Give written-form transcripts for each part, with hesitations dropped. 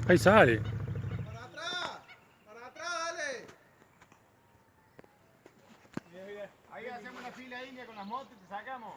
Ahí sale. Para atrás, dale. Ahí hacemos una fila india con las motos y te sacamos.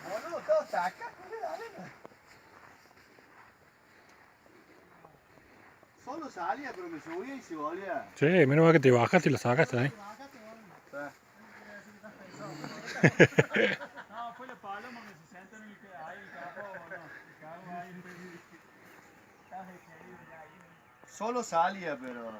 Boludo, todo saca, dale. Solo salía, pero me subía y se volvía. Sí, menos mal que te bajaste y lo sacaste ahí. No, fue la paloma que se sentó en el capó, no, ahí. Solo salía, pero